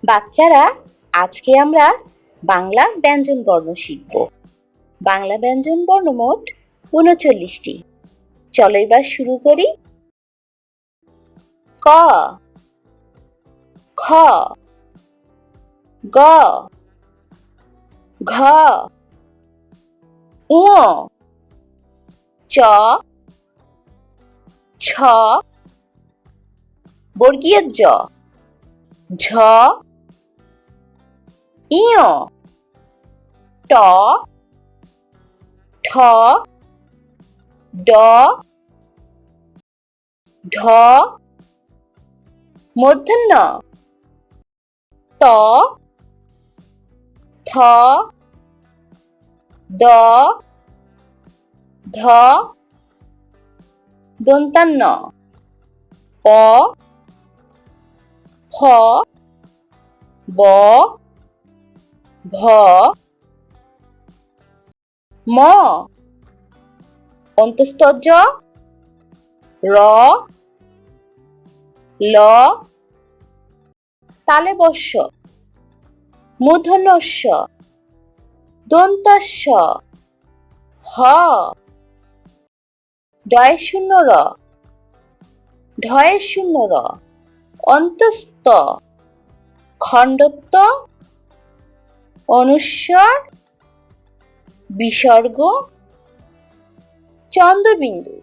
বাচ্চারা, আজকে আমরা বাংলা ব্যঞ্জন বর্ণ শিখব। বাংলা ব্যঞ্জন বর্ণ মোট ৩৯টি। চলো এবার শুরু করি। ক, খ, গ, ঘ, ঙ, চ, ছ, বর্গীয় জ, ঝ, ইয়, ট, ঠ, ড, ঢ, মূর্ধন্য ত, থ, দ, ধ, দন্তান্ন প, খ, ব, ভ, ম, অন্তস্থ জ, র, ল, তালব্য শ, মূর্ধন্য ষ, দন্তস্ব, হ, ডয়ে শূন্য র, ঢয়ে শূন্য র, অন্তস্থ, খণ্ডত্ব, অনুস্বার, বিসর্গ, চন্দ্রবিন্দু।